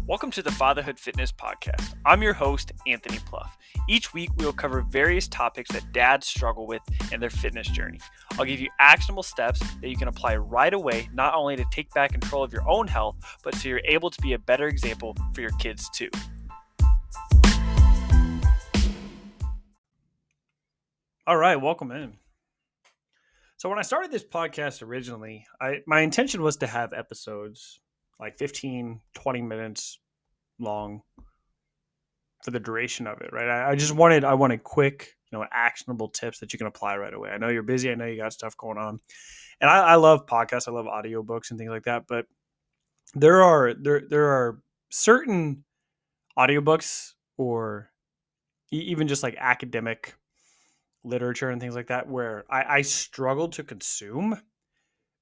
Welcome to the Fatherhood Fitness Podcast. I'm your host, Anthony Pluff. Each week, we will cover various topics that dads struggle with in their fitness journey. I'll give you actionable steps that you can apply right away, not only to take back control of your own health, but so you're able to be a better example for your kids too. All right, welcome in. So when I started this podcast originally, my intention was to have episodes like 15, 20 minutes long for the duration of it, right? I wanted quick, actionable tips that you can apply right away. I know you're busy. I know you got stuff going on. And I love podcasts. I love audiobooks and things like that. But there are certain audiobooks or even just like academic literature and things like that where I struggle to consume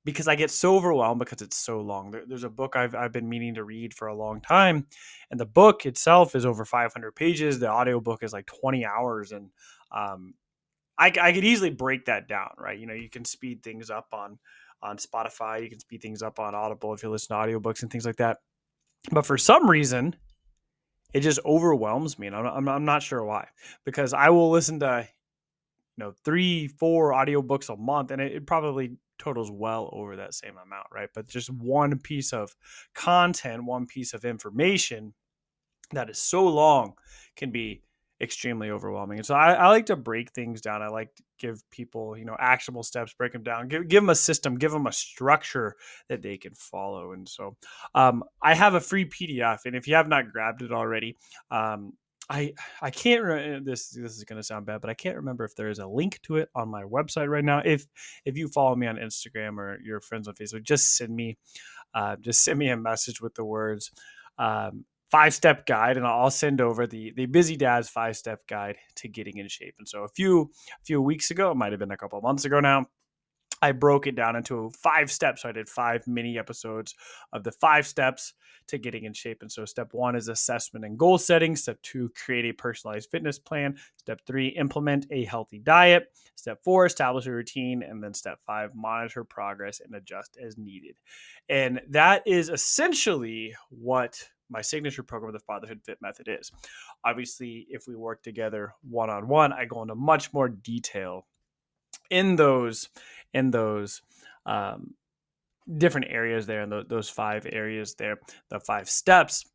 because I get so overwhelmed because it's so long. There's a book I've been meaning to read for a long time, and the book itself is over 500 pages. The audiobook is like 20 hours, and I could easily break that down, right? You can speed things up on Spotify. You can speed things up on Audible if you listen to audiobooks and things like that. But for some reason, it just overwhelms me, and I'm not sure why. Because I will listen to 3-4 audiobooks a month, and it probably totals well over that same amount, right? But just one piece of content, one piece of information that is so long can be extremely overwhelming. And so I like to break things down. I like to give people, actionable steps, break them down, give them a system, give them a structure that they can follow. And so I have a free PDF, and if you have not grabbed it already, I can't remember, this is going to sound bad, but I can't remember if there is a link to it on my website right now. If you follow me on Instagram or your friends on Facebook, just send me a message with the words 5-step guide, and I'll send over the Busy Dad's 5-step guide to getting in shape. And so a few weeks ago, it might have been a couple of months ago now, I broke it down into 5 steps. So I did 5 mini episodes of the 5 steps to getting in shape. And so step 1 is assessment and goal setting. Step 2, create a personalized fitness plan. Step 3, implement a healthy diet. Step 4, establish a routine. And then step 5, monitor progress and adjust as needed. And that is essentially what my signature program, the Fatherhood Fit Method, is. Obviously, if we work together one-on-one, I go into much more detail in those different areas there, and those 5 areas there, the 5 steps.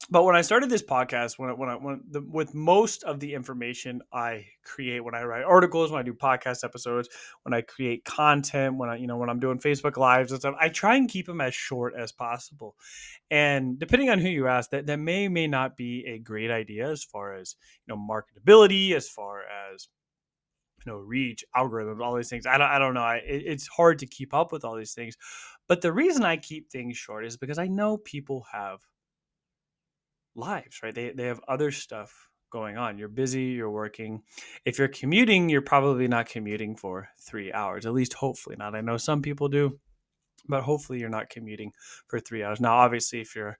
But when I started this podcast, with most of the information I create, when I write articles, when I do podcast episodes, when I create content, when I'm doing Facebook Lives and stuff, I try and keep them as short as possible. And depending on who you ask, that may not be a great idea as far as marketability, as far as reach, algorithms, all these things. I don't know. It's hard to keep up with all these things. But the reason I keep things short is because I know people have lives, right? They have other stuff going on. You're busy, you're working. If you're commuting, you're probably not commuting for 3 hours, at least hopefully not. I know some people do, but hopefully you're not commuting for 3 hours. Now, obviously, if you're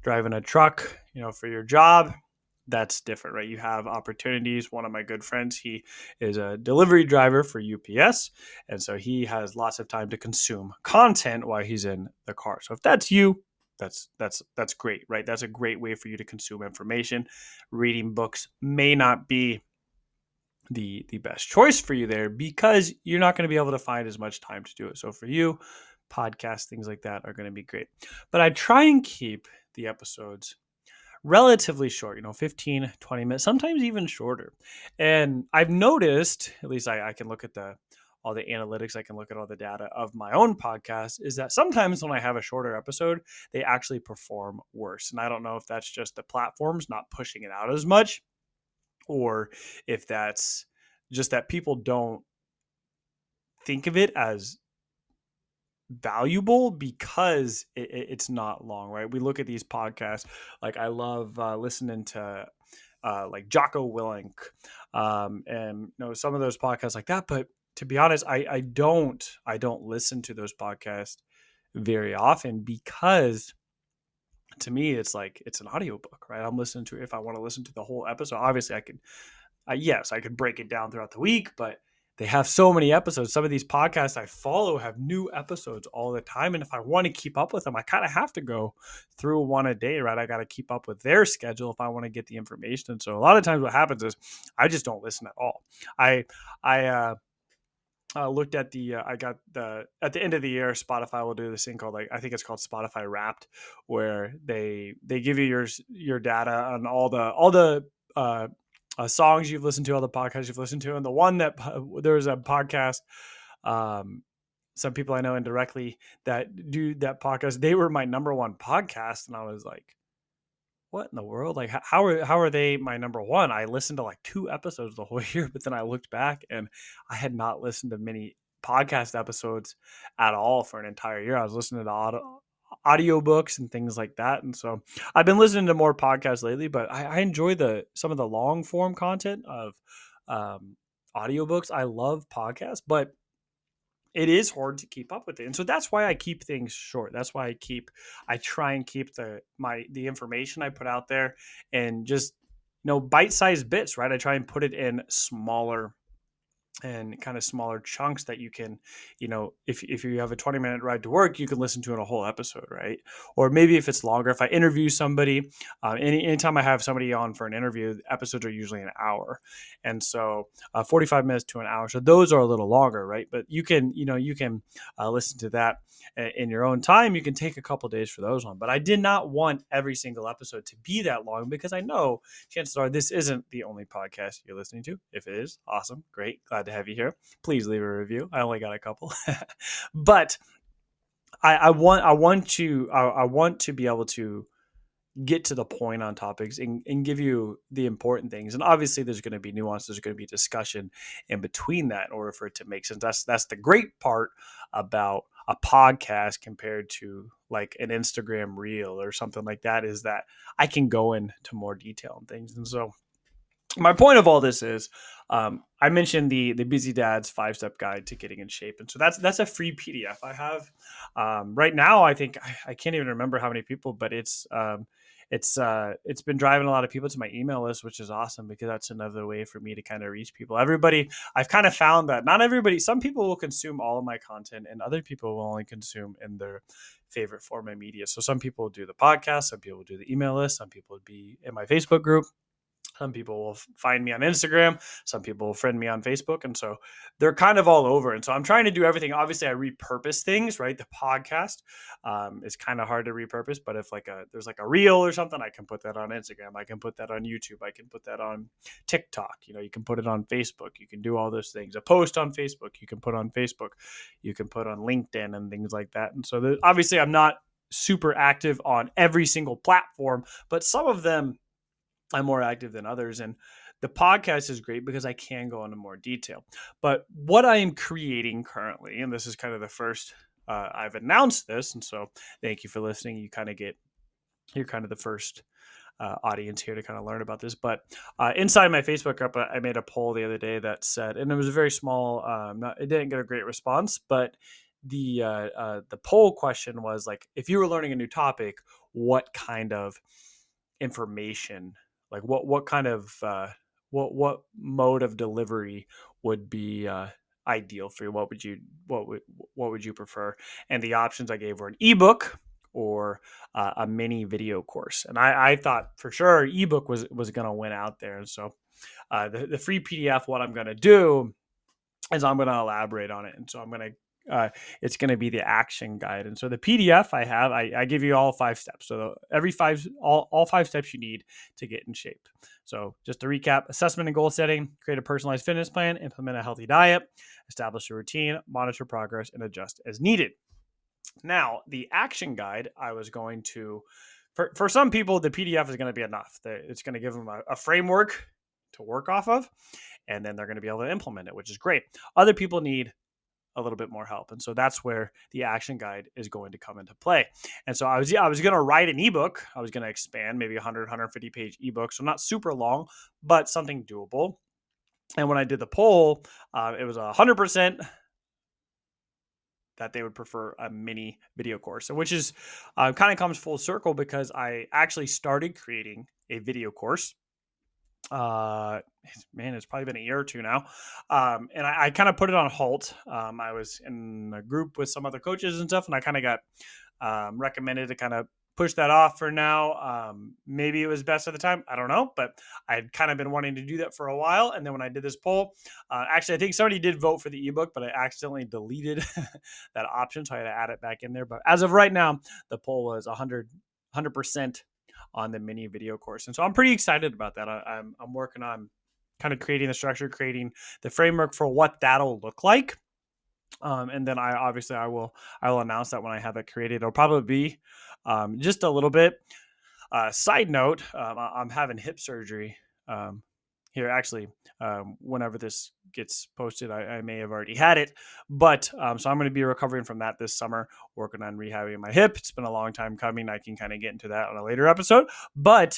driving a truck, for your job, that's different, right? You have opportunities. One of my good friends, he is a delivery driver for UPS. And so he has lots of time to consume content while he's in the car. So if that's you, that's great, right? That's a great way for you to consume information. Reading books may not be the best choice for you there because you're not going to be able to find as much time to do it. So for you, podcasts, things like that are going to be great. But I try and keep the episodes relatively short, 15, 20 minutes, sometimes even shorter. And I've noticed, at least I can look at all the analytics, I can look at all the data of my own podcast, is that sometimes when I have a shorter episode, they actually perform worse. And I don't know if that's just the platforms not pushing it out as much, or if that's just that people don't think of it as valuable because it's not long, right? We look at these podcasts, like I love listening to like Jocko Willink and some of those podcasts like that, but to be honest, I don't listen to those podcasts very often because to me it's like it's an audiobook, right? I'm listening to, if I want to listen to the whole episode, obviously I could break it down throughout the week, but they have so many episodes. Some of these podcasts I follow have new episodes all the time. And if I want to keep up with them, I kind of have to go through one a day, right? I got to keep up with their schedule if I want to get the information. And so a lot of times what happens is I just don't listen at all. I looked at I got at the end of the year, Spotify will do this thing called, like, I think it's called Spotify Wrapped, where they give you your data on all the songs you've listened to, all the podcasts you've listened to. And the one that there was a podcast, um, some people I know indirectly that do that podcast, they were my number one podcast. And I was like, what in the world? Like, how are they my number one? I listened to like 2 episodes the whole year, but then I looked back and I had not listened to many podcast episodes at all for an entire year. I was listening to audiobooks and things like that. And so I've been listening to more podcasts lately, but I enjoy some of the long form content of audiobooks. I love podcasts, but it is hard to keep up with it. And so that's why I keep things short. That's why I try and keep the information I put out there and just, bite-sized bits, right? I try and put it in smaller and kind of smaller chunks that you can, if you have a 20-minute ride to work, you can listen to in a whole episode, right? Or maybe if it's longer, if I interview somebody, anytime I have somebody on for an interview, episodes are usually an hour. And so 45 minutes to an hour. So those are a little longer, right? But you can listen to that in your own time. You can take a couple days for those on. But I did not want every single episode to be that long, because I know chances are this isn't the only podcast you're listening to. If it is, awesome, great, glad to have you here. Please leave a review. I only got a couple, but I want to be able to get to the point on topics and give you the important things. And obviously there's going to be nuance. There's going to be discussion in between that in order for it to make sense. That's the great part about a podcast compared to like an Instagram reel or something like that, is that I can go into more detail and things. And so my point of all this is, I mentioned the Busy Dad's 5-step guide to getting in shape, and so that's a free PDF I have right now. I think I can't even remember how many people, but it's been driving a lot of people to my email list, which is awesome, because that's another way for me to kind of reach people. I've kind of found that not everybody, some people will consume all of my content, and other people will only consume in their favorite form of media. So some people do the podcast, some people do the email list, some people would be in my Facebook group. Some people will find me on Instagram. Some people will friend me on Facebook. And so they're kind of all over. And so I'm trying to do everything. Obviously, I repurpose things, right? The podcast is kind of hard to repurpose. But if there's like a reel or something, I can put that on Instagram. I can put that on YouTube. I can put that on TikTok. You can put it on Facebook. You can do all those things. A post on Facebook, you can put on Facebook. You can put on LinkedIn and things like that. And so obviously, I'm not super active on every single platform, but some of them I'm more active than others. And the podcast is great because I can go into more detail. But what I am creating currently, and this is kind of the first I've announced this, and so thank you for listening. You're kind of the first audience here to kind of learn about this. But inside my Facebook group, I made a poll the other day that said, and it was a very small, it didn't get a great response, but the poll question was like, if you were learning a new topic, what kind of information, like what kind of what mode of delivery would be ideal for you? What would you prefer? And the options I gave were an ebook or a mini video course. And I thought for sure ebook was going to win out there. And so the free PDF, what I'm going to do is I'm going to elaborate on it. And so it's going to be the action guide. And so the PDF I have, I give you all 5 steps. So all 5 steps you need to get in shape. So just to recap: assessment and goal setting, create a personalized fitness plan, implement a healthy diet, establish a routine, monitor progress, and adjust as needed. Now, the action guide, I was going to, for some people, the PDF is going to be enough. It's going to give them a framework to work off of, and then they're going to be able to implement it, which is great. Other people need a little bit more help. And so that's where the action guide is going to come into play. And so I was going to write an ebook. I was going to expand maybe 150 page ebook. So not super long, but something doable. And when I did the poll, it was 100% that they would prefer a mini video course. So which is kind of comes full circle, because I actually started creating a video course Man, it's probably been a year or two now. And I kind of put it on halt. I was in a group with some other coaches and stuff, and I kind of got recommended to kind of push that off for now. Maybe it was best at the time. I don't know, but I had kind of been wanting to do that for a while. And then when I did this poll, actually, I think somebody did vote for the ebook, but I accidentally deleted that option. So I had to add it back in there. But as of right now, the poll was 100% on the mini video course. And so I'm pretty excited about that. I'm working on kind of creating the structure, creating the framework for what that'll look like. And then I will announce that when I have it created. It'll probably be just a little bit. Side note, I'm having hip surgery here. Actually, whenever this gets posted, I may have already had it. But so I'm going to be recovering from that this summer, working on rehabbing my hip. It's been a long time coming. I can kind of get into that on a later episode. But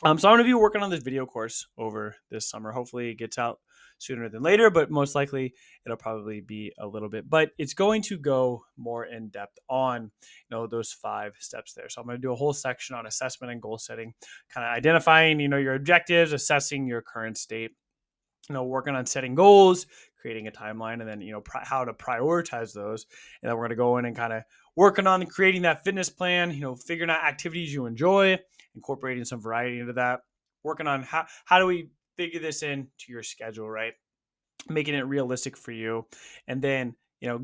so I'm going to be working on this video course over this summer. Hopefully it gets out sooner than later, but most likely it'll probably be a little bit. But it's going to go more in depth on, those 5 steps there. So I'm going to do a whole section on assessment and goal setting, kind of identifying, your objectives, assessing your current state, working on setting goals, creating a timeline, and then, how to prioritize those. And then we're going to go in and kind of working on creating that fitness plan, figuring out activities you enjoy, incorporating some variety into that, working on how do we figure this into your schedule, right? Making it realistic for you. And then,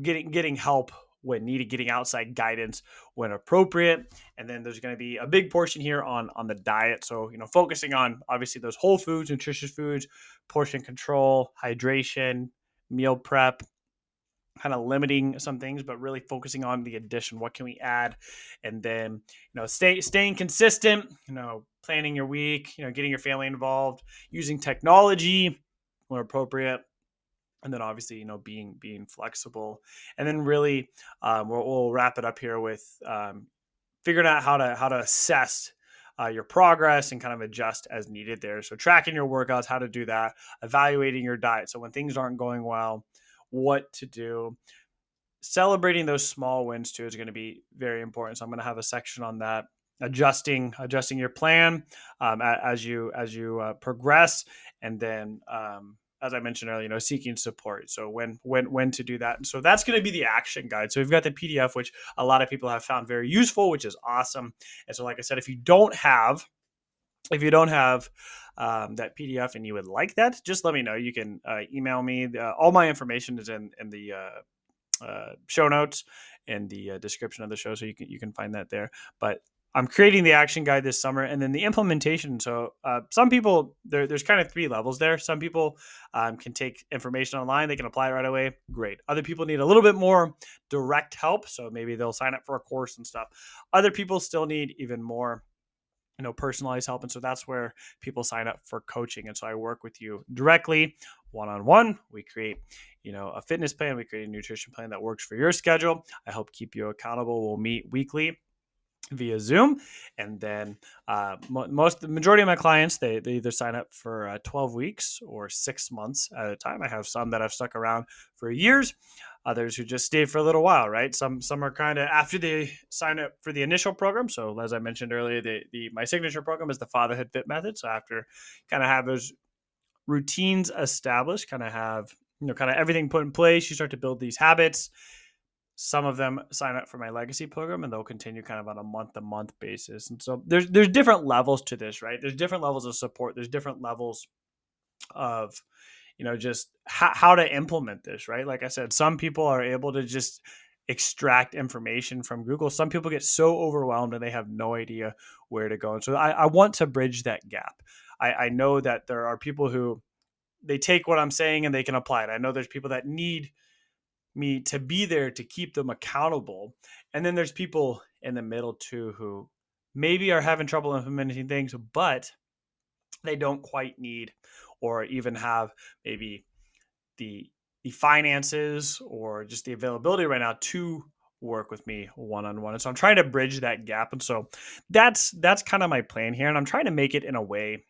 getting help when needed, getting outside guidance when appropriate. And then there's going to be a big portion here on the diet. So, focusing on obviously those whole foods, nutritious foods, portion control, hydration, meal prep, kind of limiting some things, but really focusing on the addition. What can we add? And then, staying consistent, planning your week, getting your family involved, using technology when appropriate. And then obviously, being flexible. And then really, we'll wrap it up here with figuring out how to assess your progress and kind of adjust as needed there. So tracking your workouts, how to do that, evaluating your diet. So when things aren't going well, what to do. Celebrating those small wins too is going to be very important. So I'm going to have a section on that. Adjusting your plan as you progress, and then as I mentioned earlier, seeking support. So when to do that. And so that's going to be the action guide. So we've got the PDF, which a lot of people have found very useful, which is awesome. And so, like I said, if you don't have that PDF and you would like that, just let me know. You can email me. All my information is in the show notes and the description of the show, so you can find that there. But I'm creating the action guide this summer, and then the implementation. So some people, there's kind of 3 levels there. Some people can take information online. They can apply it right away. Great. Other people need a little bit more direct help. So maybe they'll sign up for a course and stuff. Other people still need even more, personalized help. And so that's where people sign up for coaching. And so I work with you directly, one-on-one. We create, a fitness plan. We create a nutrition plan that works for your schedule. I help keep you accountable. We'll meet weekly via Zoom. And then the majority of my clients, they either sign up for 12 weeks or 6 months at a time. I have some that have stuck around for years, others who just stay for a little while, right? Some are kind of after they sign up for the initial program. So as I mentioned earlier, my signature program is the Fatherhood Fit Method. So after kind of have those routines established, kind of have, kind of everything put in place, you start to build these habits. Some of them sign up for my legacy program, and they'll continue kind of on a month-to-month basis. And so there's different levels to this, right? There's different levels of support. There's different levels of, just how to implement this, right? Like I said, some people are able to just extract information from Google. Some people get so overwhelmed and they have no idea where to go. And so I want to bridge that gap. I know that there are people who they take what I'm saying and they can apply it. I know there's people that need me to be there to keep them accountable. And then there's people in the middle too who maybe are having trouble implementing things, but they don't quite need or even have maybe the finances or just the availability right now to work with me one-on-one. And so I'm trying to bridge that gap. And so that's kind of my plan here. And I'm trying to make it in a way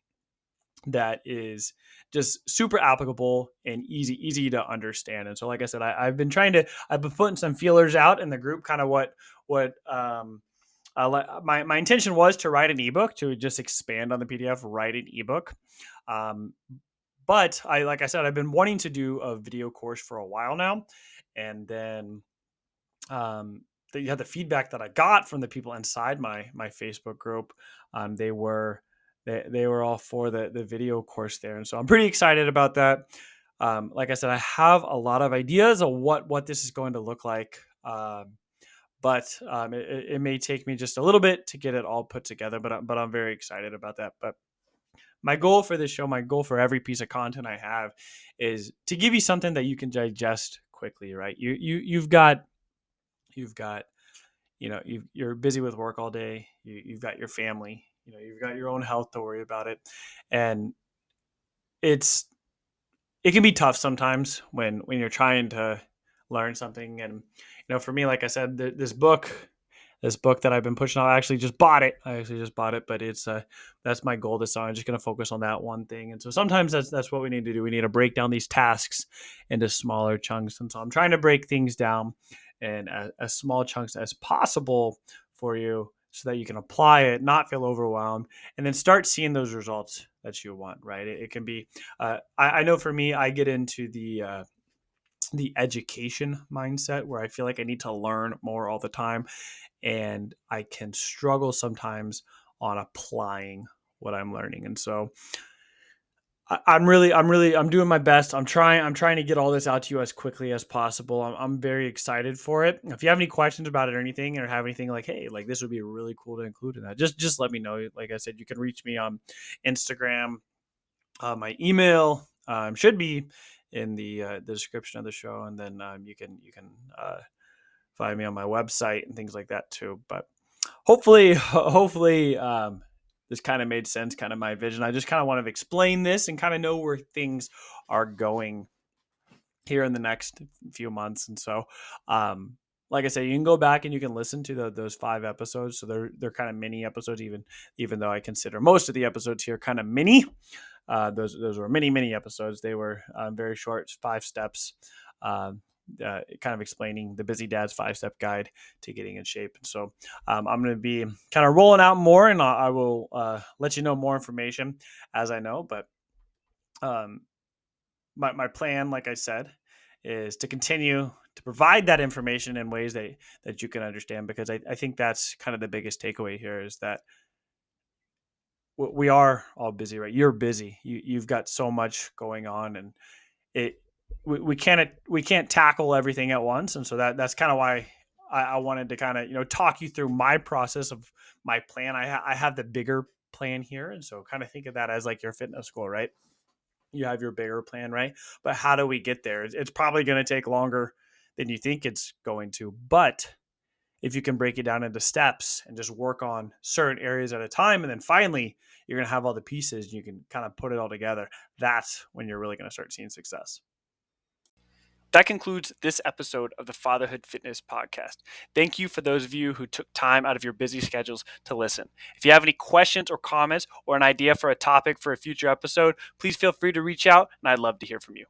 that is just super applicable and easy to understand. And so, like I said, I've been putting some feelers out in the group, kind of what my intention was to write an ebook, to just expand on the PDF, write an ebook. Um, but like I said, I've been wanting to do a video course for a while now, and then um, the feedback that I got from the people inside my Facebook group. They were they were all for the video course there, and so I'm pretty excited about that. Like I said, I have a lot of ideas of what this is going to look like. But it may take me just a little bit to get it all put together. But I'm very excited about that. But my goal for this show, my goal for every piece of content I have, is to give you something that you can digest quickly. Right? You've got you're busy with work all day. You've got your family. You've got your own health to worry about it, and it's it can be tough sometimes when you're trying to learn something. And for me, like I said, this book that I've been pushing out, I actually just bought it. But it's that's my goal this summer. I'm just going to focus on that one thing. And so sometimes that's what we need to do. We need to break down these tasks into smaller chunks. And so I'm trying to break things down in as small chunks as possible for you, so that you can apply it, not feel overwhelmed, and then start seeing those results that you want. Right? It can be. I know for me, I get into the education mindset where I feel like I need to learn more all the time, and I can struggle sometimes on applying what I'm learning. And so I'm doing my best. I'm trying to get all this out to you as quickly as possible. I'm very excited for it. If you have any questions about it or anything, or have anything like, hey, like this would be really cool to include in that, just let me know. Like I said, you can reach me on Instagram. My email should be in the description of the show, and then you can find me on my website and things like that too. But hopefully this kind of made sense, kind of my vision. I just kind of want to explain this and kind of know where things are going here in the next few months. And so like I say, you can go back and you can listen to those 5 episodes. So they're kind of mini episodes, even though I consider most of the episodes here kind of mini. Those were mini episodes. They were very short, 5 steps, kind of explaining the Busy Dad's 5-step guide to getting in shape. And so I'm going to be kind of rolling out more, and I will let you know more information as I know. But my plan, like I said, is to continue to provide that information in ways that you can understand, because I think that's kind of the biggest takeaway here, is that we are all busy, right? You're busy. You've got so much going on, and it we can't tackle everything at once. And so that's kind of why I wanted to kind of talk you through my process of my plan. I have the bigger plan here, and so kind of think of that as like your fitness goal, right? You have your bigger plan, right? But how do we get there? It's probably going to take longer than you think it's going to, but if you can break it down into steps and just work on certain areas at a time, and then finally you're going to have all the pieces and you can kind of put it all together, that's when you're really going to start seeing success. That concludes this episode of the Fatherhood Fitness Podcast. Thank you for those of you who took time out of your busy schedules to listen. If you have any questions or comments or an idea for a topic for a future episode, please feel free to reach out, and I'd love to hear from you.